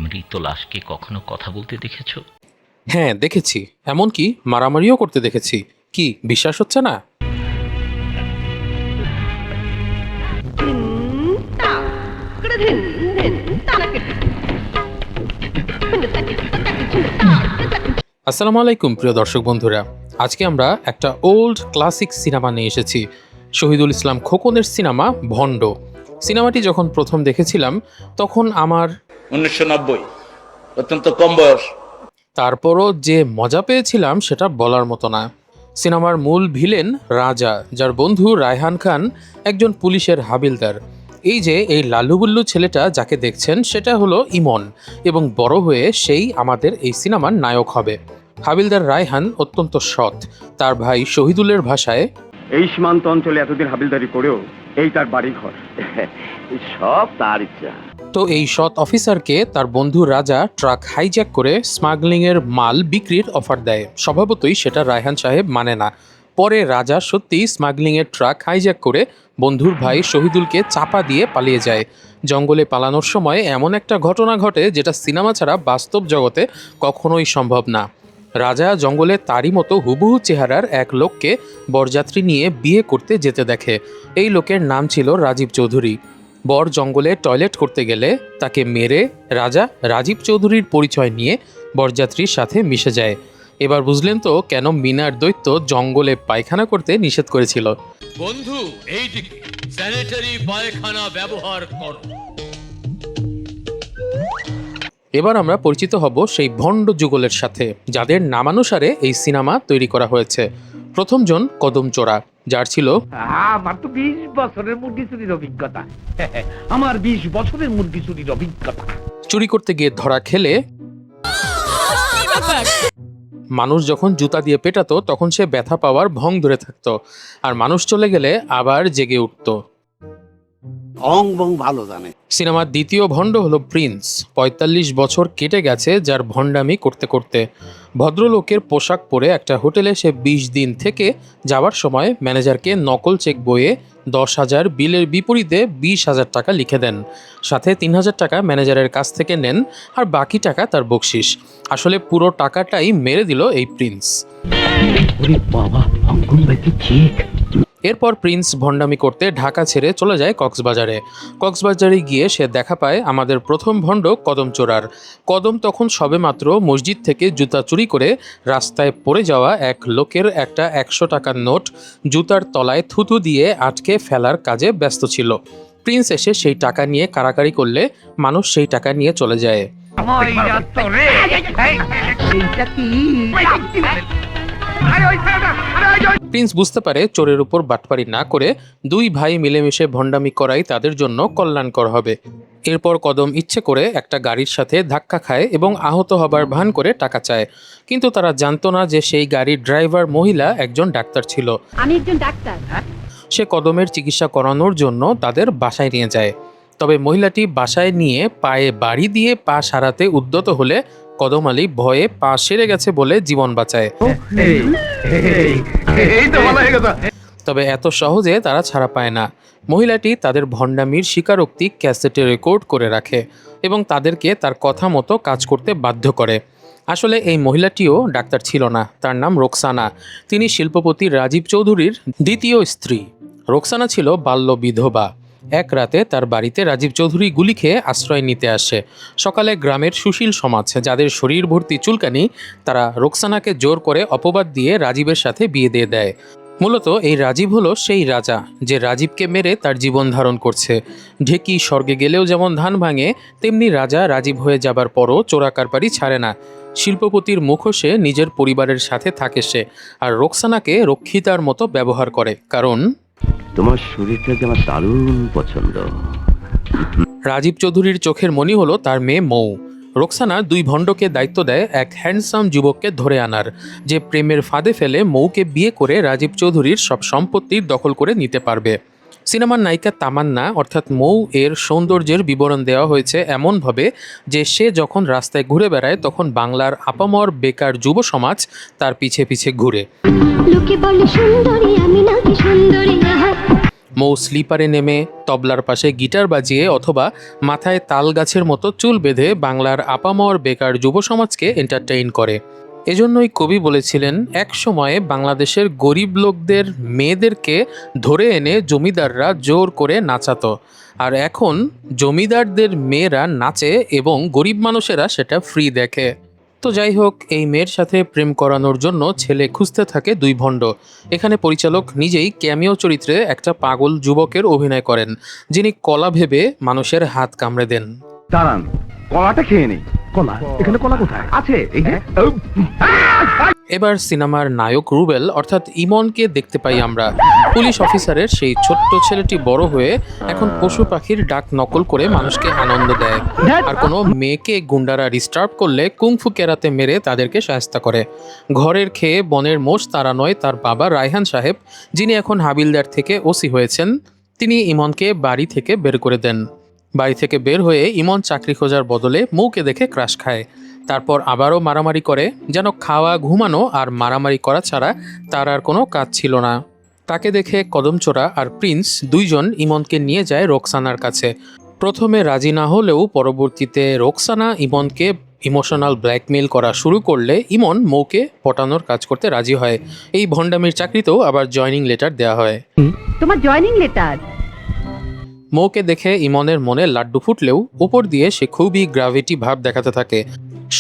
মৃত লাশকে কখনো কথা বলতে দেখেছো? হ্যাঁ দেখেছি, এমনকি মারামারিও করতে দেখেছি। কি বিশ্বাস হচ্ছে না? আসসালামু আলাইকুম প্রিয় দর্শক বন্ধুরা, আজকে আমরা একটা ওল্ড ক্লাসিক সিনেমা নিয়ে এসেছি। শহীদুল ইসলাম খোকনের সিনেমা ভণ্ড। সিনেমাটি যখন প্রথম দেখেছিলাম তখন আমার 1990, অত্যন্ত কম বয়স। তারপরও যে মজা পেয়েছিলাম সেটা বলার মতো না। সিনেমার মূল ভিলেন রাজা, যার বন্ধু রায়হান খান একজন পুলিশের হাবিলদার। এই লাল্লুবুল্লু ছেলেটা যাকে দেখছেন সেটা হলো ইমন, এবং বড় হয়ে সেই আমাদের এই সিনেমার নায়ক হবে। হাবিলদার রায়হান অত্যন্ত সৎ। তার ভাই শহীদুলের ভাষায়, এই সীমান্ত অঞ্চলে এতদিন হাবিলদারি করেও এই তার বাড়ি ঘর, সব তার ইচ্ছা। তো এই সৎ অফিসারকে তার বন্ধু রাজা ট্রাক হাইজ্যাক করে স্মাগলিংয়ের মাল বিক্রির অফার দেয়। স্বভাবতই সেটা রায়হান সাহেব মানে না। পরে রাজা সত্যিই স্মাগলিংয়ের ট্রাক হাইজ্যাক করে বন্ধুর ভাই শহীদুলকে চাপা দিয়ে পালিয়ে যায়। জঙ্গলে পালানোর সময় এমন একটা ঘটনা ঘটে যেটা সিনেমা ছাড়া বাস্তব জগতে কখনোই সম্ভব না। রাজা জঙ্গলে তারই মতো হুবহু চেহারার এক লোককে বরযাত্রী নিয়ে বিয়ে করতে যেতে দেখে। এই লোকের নাম ছিল রাজীব চৌধুরী। বর জঙ্গলে টয়লেট করতে গেলে তাকে মেরে রাজা রাজীব চৌধুরীর পরিচয় নিয়ে বরযাত্রীর সাথে মিশে যায়। এবার বুঝলেন তো কেন মিনার দৈত্য জঙ্গলে পায়খানা করতে নিষেধ করেছিল। বন্ধু, এইদিকে স্যানিটারি পায়খানা ব্যবহার করো। এবার আমরা পরিচিত হব সেই ভণ্ড যুগলের সাথে, যাদের নামানুসারে এই সিনেমা তৈরি করা হয়েছে। প্রথমজন কদম চোরা, যার ছিল আমার তো 20 বছরের মুরগি চুরির অভিজ্ঞতা। আমার 20 বছরের মুরগি চুরির অভিজ্ঞতা। চুরি করতে গিয়ে ধরা খেলে মানুষ যখন জুতা দিয়ে পেটাতো তখন সে ব্যথা পাওয়ার ভং ধরে থাকতো, আর মানুষ চলে গেলে আবার জেগে উঠত। অং বং ভালো জানে। সিনেমার দ্বিতীয় ভণ্ড হলো প্রিন্স। ৪৫ বছর কেটে গেছে যার ভণ্ডামি করতে করতে। ভদ্রলোকের পোশাক পরে একটা হোটেলে সে ২০ দিন থেকে যাওয়ার সময় ম্যানেজারকে নকল চেক বইয়ে ১০,০০০ বিলের বিপরীতে ২০,০০০ টাকা লিখে দেন। সাথে ৩,০০০ টাকা ম্যানেজারের কাছ থেকে নেন, আর বাকি টাকা তার বকশিস। আসলে পুরো টাকাটাই মেরে দিল এই প্রিন্স। এরপর প্রিন্স ভণ্ডামি করতে ঢাকা ছেড়ে চলে যায় কক্সবাজারে। কক্সবাজারে গিয়ে সে দেখা পায় আমাদের প্রথম ভণ্ড কদম চোরার। কদম তখন সবেমাত্র মসজিদ থেকে জুতা চুরি করে রাস্তায় পড়ে যাওয়া এক লোকের একটা ১০০ টাকার নোট জুতার তলায় থুতু দিয়ে আটকে ফেলার কাজে ব্যস্ত ছিল। প্রিন্স এসে সেই টাকা নিয়ে কাড়াকাড়ি করলে মানুষ সেই টাকা নিয়ে চলে যায়। প্রিন্স বুঝতে পারে চোরের উপর বাটপারি না করে দুই ভাই মিলেমিশে ভণ্ডামি করাই তাদের জন্য কল্যাণকর হবে। এরপর কদম ইচ্ছে করে একটা গাড়ির সাথে ধাক্কা খায় এবং আহত হবার ভান করে টাকা চায়, কিন্তু তারা জানতো না যে সেই গাড়ির ড্রাইভার মহিলা একজন ডাক্তার ছিল। আমি একজন ডাক্তার। সে কদমের চিকিৎসা করানোর জন্য তাদের বাসায় নিয়ে যায়। তবে মহিলাটি বাসায় নিয়ে পায়ে বাড়ি দিয়ে পা সারাতে উদ্যত হলে কদম আলী ভয়ে পা সেরে গেছে বলে জীবন বাঁচায়। তবে এত সহজে তারা ছাড়া পায় না। মহিলাটি তাদের ভণ্ডামির স্বীকারোক্তি ক্যাসেটে রেকর্ড করে রাখে এবং তাদেরকে তার কথা মতো কাজ করতে বাধ্য করে। আসলে এই মহিলাটিও ডাক্তার ছিল না, তার নাম রোকসানা। তিনি শিল্পপতি রাজীব চৌধুরীর দ্বিতীয় স্ত্রী। রোকসানা ছিল বাল্য বিধবা। এক রাতে তার বাড়িতে রাজীব চৌধুরী গুলি খেয়ে আশ্রয় নিতে আসে। সকালে গ্রামের সুশীল সমাজ, যাদের শরীর ভর্তি চুলকানি, তারা রোকসানাকে জোর করে অপবাদ দিয়ে রাজীবের সাথে বিয়ে দিয়ে দেয়। মূলত এই রাজীব হলো সেই রাজা যে রাজীবকে মেরে তার জীবন ধারণ করছে। ঢেকি স্বর্গে গেলেও যেমন ধান ভাঙে, তেমনি রাজা রাজীব হয়ে যাবার পরও চোরাকারবারি ছাড়ে না। শিল্পপতির মুখোশে নিজের পরিবারের সাথে থাকে সে, আর রোকসানাকে রক্ষিতার মতো ব্যবহার করে, কারণ তোমার শরীরটা যে আমার দারুণ পছন্দ। রাজীব চৌধুরীর চোখের মণি হলো তার মেয়ে মৌ। রোকসানা দুই ভণ্ডকে দায়িত্ব দেয় এক হ্যান্ডসাম যুবককে ধরে আনার, যে প্রেমের ফাঁদে ফেলে মৌকে বিয়ে করে রাজীব চৌধুরীর সব সম্পত্তির দখল করে নিতে পারবে। সিনেমার নায়িকা তামান্না অর্থাৎ মৌ এর সৌন্দর্যের বিবরণ দেওয়া হয়েছে এমনভাবে যে সে যখন রাস্তায় ঘুরে বেড়ায় তখন বাংলার আপামর বেকার যুব সমাজ তার পিছে পিছে ঘুরে। মৌ স্লিপারে নেমে তবলার পাশে গিটার বাজিয়ে অথবা মাথায় তাল গাছের মতো চুল বেঁধে বাংলার আপামর বেকার যুব সমাজকে এন্টারটেইন করে। এজন্যই কবি বলেছিলেন, এক সময়ে বাংলাদেশের গরিব লোকদের মেয়েদেরকে ধরে এনে জমিদাররা জোর করে নাচাতো, আর এখন জমিদারদের মেয়েরা নাচে এবং গরিব মানুষেরা সেটা ফ্রি দেখে। তো যাই হোক, এই মেয়ের সাথে প্রেম করানোর জন্য ছেলে খুঁজতে থাকে দুই ভণ্ড। এখানে পরিচালক নিজেই ক্যামিও চরিত্রে একটা পাগল যুবকের অভিনয় করেন, যিনি কলা ভেবে মানুষের হাত কামড়ে দেন। দাঁড়ান, কলাটা খেয়ে নেই। কলা? এখানে কলা কোথায় আছে? এই যে এবার সিনেমার নায়ক রুবেল অর্থাৎ ইমনকে দেখতে পাই আমরা। পুলিশ অফিসারের সেই ছোট্ট ছেলেটি বড় হয়ে এখন পশু পাখির ডাক নকল করে মানুষকে আনন্দ দেয়, আর কোনো মেয়েকে গুন্ডারা ডিস্টার্ব করলে কুংফু কেরাতে মেরে তাদেরকে শায়েস্তা করে। ঘরের খেয়ে বনের মোষ তারা নয়, তার বাবা রায়হান সাহেব, যিনি এখন হাবিলদার থেকে ওসি হয়েছেন, তিনি ইমনকে বাড়ি থেকে বের করে দেন। বাড়ি থেকে বের হয়ে ইমন চাকরি খোঁজার বদলে মৌকে দেখে ক্রাশ খায়, তারপর আবারও মারামারি করে, যেন খাওয়া ঘুমানো আর মারামারি করা ছাড়া তার আর কোনো কাজ ছিল না। তাকে দেখে কদমচোরা আর প্রিন্স দুইজন ইমনকে নিয়ে যায় রোকসানার কাছে। প্রথমে রাজি না হলেও পরবর্তীতে রোকসানা ইমনকে ইমোশনাল ব্ল্যাকমেইল করা শুরু করলে ইমন মৌকে পটানোর কাজ করতে রাজি হয়। এই ভণ্ডামির চাকরিতেও আবার জয়নিং লেটার দেওয়া হয়। তোমার জয়নিং লেটার? মৌকে দেখে ইমনের মনে লাড্ডু ফুটলেও উপর দিয়ে সে খুবই গ্র্যাভিটি ভাব দেখাতে থাকে।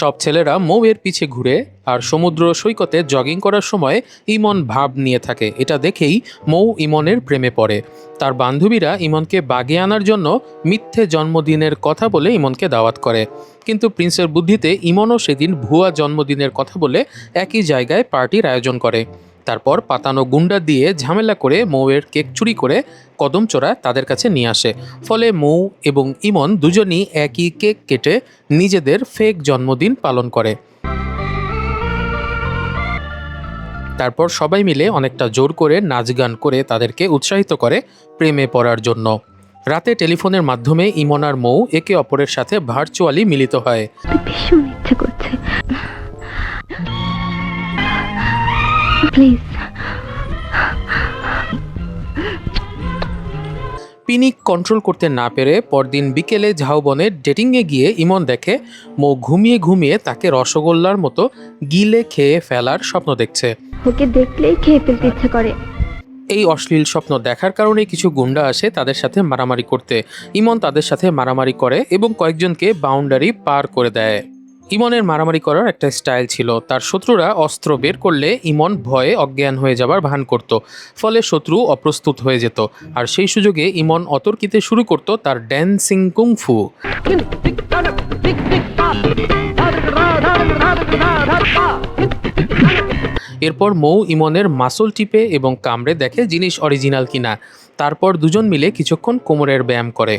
সব ছেলেরা মৌয়ের পিছে ঘুরে আর সমুদ্র সৈকতে জগিং করার সময় ইমন ভাব নিয়ে থাকে। এটা দেখেই মৌ ইমনের প্রেমে পড়ে। তার বান্ধবীরা ইমনকে বাগে আনার জন্য মিথ্যে জন্মদিনের কথা বলে ইমনকে দাওয়াত করে, কিন্তু প্রিন্সের বুদ্ধিতে ইমনও সেদিন ভুয়া জন্মদিনের কথা বলে একই জায়গায় পার্টির আয়োজন করে। তারপর পাতানো গুন্ডা দিয়ে ঝামেলা করে মৌয়ের কেক চুরি করে কদমচোরা তাদের কাছে নিয়ে আসে। ফলে মৌ এবং ইমন দুজনই একই কেক কেটে নিজেদের ফেক জন্মদিন পালন করে। তারপর সবাই মিলে অনেকটা জোর করে নাচ গান করে তাদেরকে উৎসাহিত করে প্রেমে পড়ার জন্য। রাতে টেলিফোনের মাধ্যমে ইমন আর মৌ একে অপরের সাথে ভার্চুয়ালি মিলিত হয়। ভীষণ ইচ্ছে করছে, প্লিজ। পিনিক কন্ট্রোল করতে না পেরে পরদিন বিকেলে ঝাউবনে ডেটিংয়ে গিয়ে ইমন দেখে মৌ ঘুমিয়ে ঘুমিয়ে তাকে রসগোল্লার মতো গিলে খেয়ে ফেলার স্বপ্ন দেখছে। ওকে দেখলেই খেয়ে ফেলতে ইচ্ছে করে। এই অশ্লীল স্বপ্ন দেখার কারণে কিছু গুন্ডা আসে তাদের সাথে মারামারি করতে। ইমন তাদের সাথে মারামারি করে এবং কয়েকজনকে বাউন্ডারি পার করে দেয়। ইমনের মারামারি করার একটা স্টাইল ছিল, তার শত্রুরা অস্ত্র বের করলে ইমন ভয়ে অজ্ঞান হয়ে যাবার ভান করত, ফলে শত্রু অপ্রস্তুত হয়ে যেত, আর সেই সুযোগে ইমন অতর্কিতে শুরু করত তার ড্যান্সিং কুংফু। এরপর মৌ ইমনের মাসল টিপে এবং কামড়ে দেখে জিনিস অরিজিনাল কিনা। তারপর দুজন মিলে কিছুক্ষণ কোমরের ব্যায়াম করে।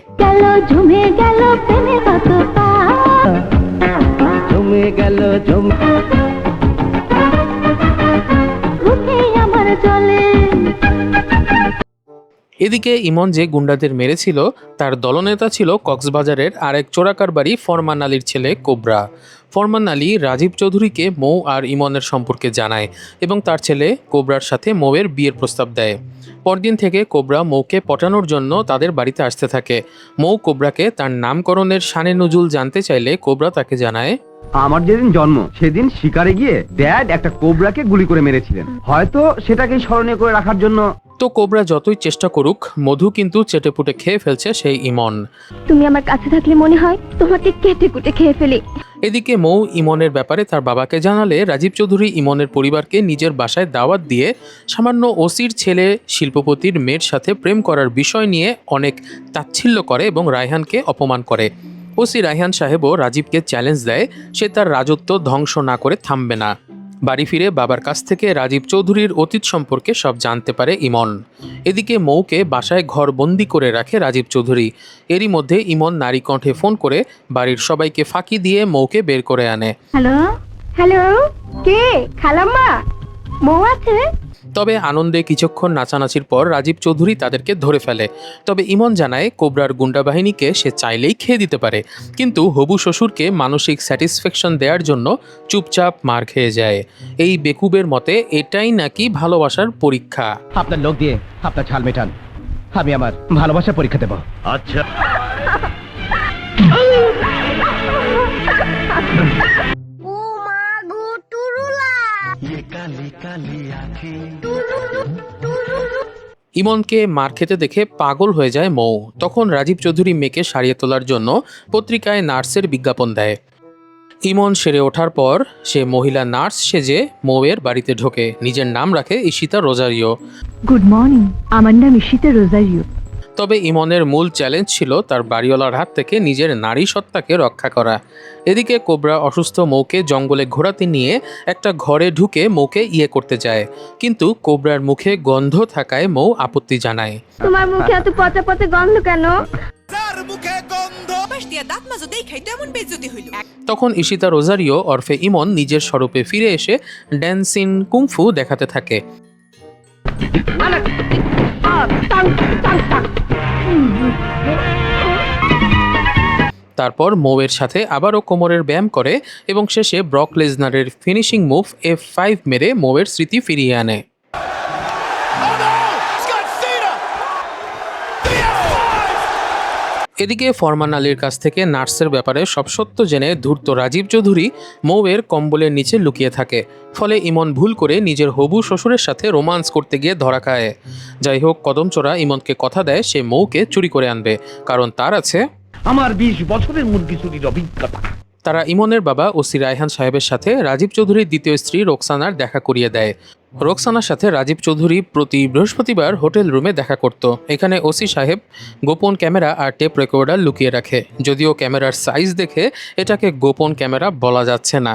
এদিকে ইমন যে গুন্ডাদের মেরেছিল তার দলনেতা ছিল কক্সবাজারের আরেক চোরাকারবারি ফরমান আলীর ছেলে কোবরা। ফরমান আলী রাজীব চৌধুরীকে মৌ আর ইমনের সম্পর্কে জানায় এবং তার ছেলে কোবরার সাথে মৌয়ের বিয়ের প্রস্তাব দেয়। পরদিন থেকে কোবরা মৌকে পটানোর জন্য তাদের বাড়িতে আসতে থাকে। মৌ কোবরাকে তার নামকরণের শানে নজুল জানতে চাইলে কোবরা তাকে জানায়, আমার যেদিন জন্ম সেদিন শিকারে গিয়ে ড্যাড একটা কোবরাকে গুলি করে মেরেছিলেন, হয়তো সেটাকে স্মরণীয় করে রাখার জন্য। তো কোবরা যতই চেষ্টা করুক, মধু কিন্তু চেটেপুটে খেয়ে ফেলছে সেই ইমন। তুমি আমার কাছে থাকলে মনে হয় তোমাকে কেটে কুটে খেয়ে ফেলি। এদিকে মৌ ইমনের ব্যাপারে তার বাবাকে জানালে রাজীব চৌধুরী ইমনের পরিবারকে নিজের বাসায় দাওয়াত দিয়ে সামান্য ওসির ছেলে শিল্পপতির মেয়ের সাথে প্রেম করার বিষয় নিয়ে অনেক তাচ্ছিল্য করে এবং রায়হানকে অপমান করে। ওসি রায়হান সাহেবও রাজীবকে চ্যালেঞ্জ দেয় সে তার রাজত্ব ধ্বংস না করে থামবে না। বাড়ি ফিরে বাবার কাছ থেকে রাজীব চৌধুরীর অতীত সম্পর্কে সব জানতে পারে ইমন। এদিকে মৌকে বাসায় ঘর বন্দি করে রাখে রাজীব চৌধুরী। এরই মধ্যে ইমন নারী কণ্ঠে ফোন করে বাড়ির সবাইকে ফাঁকি দিয়ে মৌকে বের করে আনে। হ্যালো হ্যালো, কে? খালাম্মা, মৌ আছে? তবে আনন্দে কিছুক্ষণ নাচানাচির পর রাজীব চৌধুরী তাদেরকে ধরে ফেলে। তবে ইমন জানায় কোবরার গুন্ডা বাহিনীকে সে চাইলেই খেয়ে দিতে পারে, কিন্তু হবু শ্বশুরকে মানসিক স্যাটিসফ্যাকশন দেওয়ার জন্য চুপচাপ মার খেয়ে যায়। এই বেকুবের মতে এটাই নাকি ভালোবাসার পরীক্ষা। আপনার লোক দিয়ে আপনার ছাল মেটান, আমি আমার ভালোবাসা পরীক্ষা দেব। আচ্ছা ও মা গো টুরুলা ইমনকে মার খেতে দেখে পাগল হয়ে যায় মৌ। তখন রাজীব চৌধুরী মেয়েকে সারিয়ে তোলার জন্য পত্রিকায় নার্সের বিজ্ঞাপন দেয়। ইমন সেরে ওঠার পর সে মহিলা নার্স সেজে মৌয়ের বাড়িতে ঢোকে। নিজের নাম রাখে ঈশিতা রোজারিও। গুড মর্নিং, আমার নাম ঈশিতা রোজারিও। তবে ইমনের মূল চ্যালেঞ্জ ছিল তার বাড়িওয়ালার হাত থেকে নিজের নারী সত্তাকে রক্ষা করা। এদিকে কোবরা অসুস্থ মৌকে জঙ্গলে ঘোরাতে নিয়ে একটা ঘরে ঢুকে মৌকে করতে যায়, কিন্তু কোবরার মুখে গন্ধ থাকায় মৌ আপত্তি জানায়। তোমার মুখে এত পচা পচা গন্ধ কেন? তখন ঈশিতা রোজারিও ওরফে ইমন নিজের স্বরূপে ফিরে এসে ড্যান্সিং কুংফু দেখাতে থাকে। তারপর মৌয়ের সাথে আবারও কোমরের ব্যায়াম করে এবং শেষে ব্রক লেজনারের ফিনিশিং মুভ F5 মেরে মৌয়ের স্মৃতি ফিরিয়ে আনে। এদিকে ফরমান আলীর কাছ থেকে নার্সের ব্যাপারে সব সত্য জেনে ধূর্ত রাজীব চৌধুরী মৌয়ের কম্বলের নিচে লুকিয়ে থাকে। ফলে ইমন ভুল করে নিজের হবু শ্বশুরের সাথে রোমান্স করতে গিয়ে ধরা খায়। যাই হোক, কদমচোরা ইমনকে কথা দেয় সে মৌকে চুরি করে আনবে, কারণ তার আছে আমার 20 বছরের মুরগি চুরির অভিজ্ঞতা। তারা ইমনের বাবা ওসি রায়হান সাহেবের সাথে রাজীব চৌধুরীর দ্বিতীয় স্ত্রী রোকসানার দেখা করিয়ে দেয়। রোকসানার সাথে রাজীব চৌধুরী প্রতি বৃহস্পতিবার হোটেল রুমে দেখা করত। এখানে ওসি সাহেব গোপন ক্যামেরা আর টেপ রেকর্ডার লুকিয়ে রাখে। যদিও ক্যামেরার সাইজ দেখে এটাকে গোপন ক্যামেরা বলা যাচ্ছে না।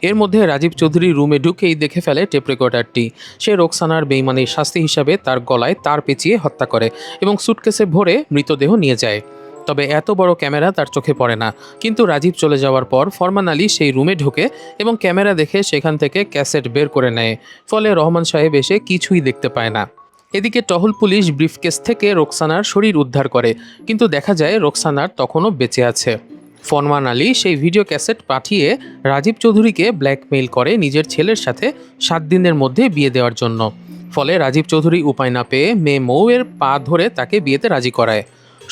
এর মধ্যে রাজীব চৌধুরী রুমে ঢুকেই দেখে ফেলে টেপ রেকর্ডারটি। সে রোকসানার বেইমানির শাস্তি হিসাবে তার গলায় তার পেঁচিয়ে হত্যা করে এবং সুটকেসে ভরে মৃতদেহ নিয়ে যায়। তবে এত বড় ক্যামেরা তার চোখে পড়ে না। কিন্তু রাজীব চলে যাওয়ার পর ফরমান আলী সেই রুমে ঢোকে এবং ক্যামেরা দেখে সেখান থেকে ক্যাসেট বের করে নেয়। ফলে রহমান সাহেব এসে কিছুই দেখতে পায় না। এদিকে টহল পুলিশ ব্রিফকেস থেকে রোকসানার শরীর উদ্ধার করে, কিন্তু দেখা যায় রোকসানার তখনও বেঁচে আছে। ফরমান আলী সেই ভিডিও ক্যাসেট পাঠিয়ে রাজীব চৌধুরীকে ব্ল্যাকমেইল করে নিজের ছেলের সাথে 7 দিনের মধ্যে বিয়ে দেওয়ার জন্য। ফলে রাজীব চৌধুরী উপায় না পেয়ে মেয়ে মৌয়ের পা ধরে তাকে বিয়েতে রাজি করায়।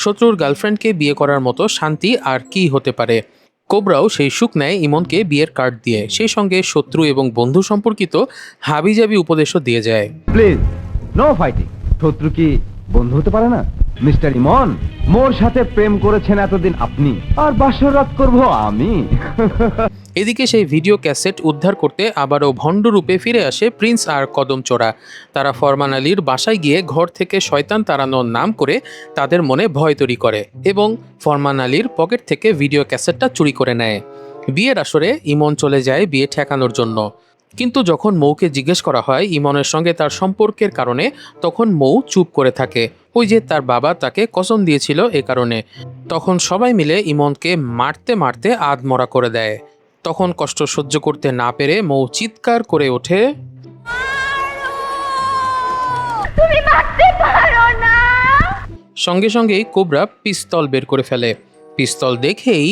শত্রুর গার্লফ্রেন্ডকে বিয়ে করার মতো শান্তি আর কি হতে পারে। কোবরাও সেই সুখ নেয় ইমনকে বিয়ের কার্ড দিয়ে, সেই সঙ্গে শত্রু এবং বন্ধু সম্পর্কিত হাবিজাবি উপদেশও দিয়ে যায়। Please no fighting. শত্রু কি বন্ধু হতে পারে না? মিস্টার ইমন, মোর সাথে প্রেম করেছেন এতদিন আপনি, আর বাসর রাত করবো আমি। এদিকে সেই ভিডিও ক্যাসেট উদ্ধার করতে আবারও ভণ্ড রূপে ফিরে আসে প্রিন্স আর কদমচোরা। তারা ফরমান আলীর বাসায় গিয়ে ঘর থেকে শয়তান তাড়ানোর নাম করে তাদের মনে ভয় তৈরি করে এবং ফরমান আলীর পকেট থেকে ভিডিও ক্যাসেটটা চুরি করে নেয়। বিয়ের আসরে ইমন চলে যায় বিয়ে ঠেকানোর জন্য, কিন্তু যখন মৌকে জিজ্ঞেস করা হয় ইমনের সঙ্গে তার সম্পর্কের কারণে, তখন মৌ চুপ করে থাকে। ওই যে তার বাবা তাকে কসম দিয়েছিল এ কারণে। তখন সবাই মিলে ইমনকে মারতে মারতে আধমরা করে দেয়। তখন কষ্ট সহ্য করতে না পেরে মৌ চিৎকার করে ওঠে, তুমি মারতে পারো না। সঙ্গে সঙ্গেই কোবরা পিস্তল বের করে ফেলে। পিস্তল দেখেই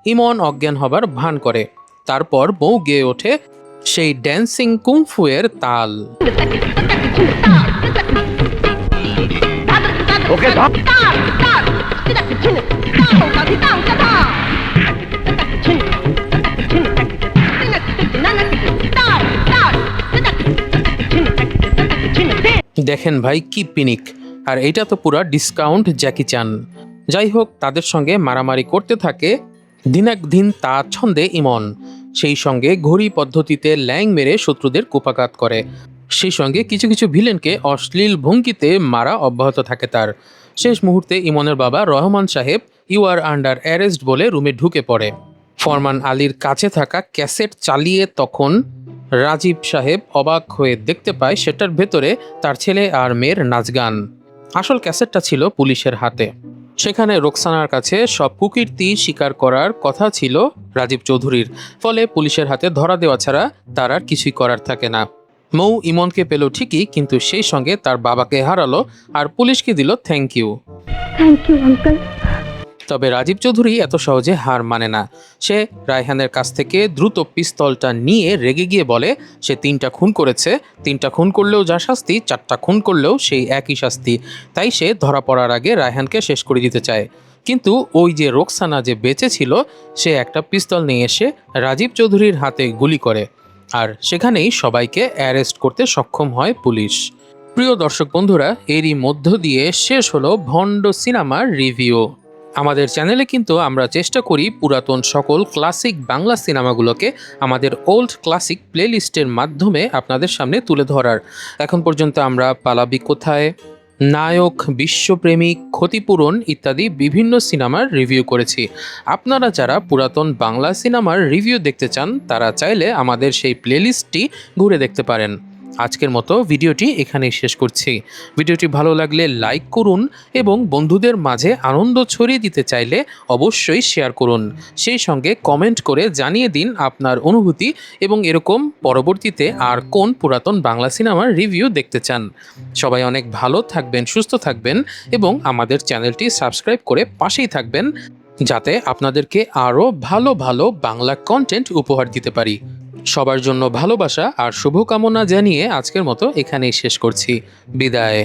ইমন অজ্ঞান হবার ভান করে। তারপর মৌ গেয়ে ওঠে সেই ড্যান্সিং কুংফুয়ের তাল। ওকে ধর। দেখেন ভাই কি পিনিক, আর এইটা তো পুরা ডিসকাউন্ট জ্যাকি চান। যাই হোক, তাদের সঙ্গে মারামারি করতে থাকে দিনাকদিন তা ছন্দে ইমন। সেই সঙ্গে ঘড়ি পদ্ধতিতে ল্যাং মেরে শত্রুদের কুপাঘাত করে। সেই সঙ্গে কিছু কিছু ভিলেনকে অশ্লীল ভঙ্গিতে মারা অব্যাহত থাকে তার। শেষ মুহূর্তে ইমনের বাবা রহমান সাহেব ইউ আর আন্ডার অ্যারেস্ট বলে রুমে ঢুকে পড়ে। ফরমান আলীর কাছে থাকা ক্যাসেট চালিয়ে তখন রাজীব সাহেব অবাক হয়ে দেখতে পায় সেটার ভেতরে তার ছেলে আর মেয়ের নাচ গান। আসল ক্যাসেটটা ছিল পুলিশের হাতে। সেখানে রোকসানার কাছে সব কুকীর্তি স্বীকার করার কথা ছিল রাজীব চৌধুরীর। ফলে পুলিশের হাতে ধরা দেওয়া ছাড়া তার আর কিছুই করার থাকে না। মৌ ইমনকে পেল ঠিকই, কিন্তু সেই সঙ্গে তার বাবাকে হারালো আর পুলিশকে দিল thank you. Thank you uncle. তবে রাজীব চৌধুরী এত সহজে হার মানে না। সে রায়হানের কাছ থেকে দ্রুত পিস্তলটা নিয়ে রেগে গিয়ে বলে সে 3টা খুন করেছে, 3টা খুন করলেও যা শাস্তি, 4টা খুন করলেও সেই একই শাস্তি। তাই সে ধরা পড়ার আগে রায়হানকে শেষ করে দিতে চায়। কিন্তু ওই যে রোকসানা যে বেঁচে ছিল, সে একটা পিস্তল নিয়ে এসে রাজীব চৌধুরীর হাতে গুলি করে, আর সেখানেই সবাইকে অ্যারেস্ট করতে সক্ষম হয় পুলিশ। প্রিয় দর্শক বন্ধুরা, এরই মধ্য দিয়ে শেষ হলো ভণ্ড সিনেমার রিভিউ। আমাদের চ্যানেলে কিন্তু আমরা চেষ্টা করি পুরাতন সকল ক্লাসিক বাংলা সিনেমাগুলোকে আমাদের ওল্ড ক্লাসিক প্লেলিস্টের মাধ্যমে আপনাদের সামনে তুলে ধরার। এখন পর্যন্ত আমরা পালাবি কোথায়, নায়ক, বিশ্বপ্রেমিক, ক্ষতিপূরণ ইত্যাদি বিভিন্ন সিনেমার রিভিউ করেছি। আপনারা যারা পুরাতন বাংলা সিনেমার রিভিউ দেখতে চান, তারা চাইলে আমাদের সেই প্লেলিস্টটি ঘুরে দেখতে পারেন। আজকের মতো ভিডিওটি এখানেই শেষ করছি। ভিডিওটি ভালো লাগলে লাইক করুন এবং বন্ধুদের মাঝে আনন্দ ছড়িয়ে দিতে চাইলে অবশ্যই শেয়ার করুন। সেই সঙ্গে কমেন্ট করে জানিয়ে দিন আপনার অনুভূতি এবং এরকম পরবর্তীতে আর কোন পুরাতন বাংলা সিনেমার রিভিউ দেখতে চান। সবাই অনেক ভালো থাকবেন, সুস্থ থাকবেন এবং আমাদের চ্যানেলটি সাবস্ক্রাইব করে পাশেই থাকবেন, যাতে আপনাদেরকে আরও ভালো ভালো বাংলা কন্টেন্ট উপহার দিতে পারি। সবার জন্য ভালোবাসা আর শুভকামনা জানিয়ে আজকের মতো এখানেই শেষ করছি। বিদায়।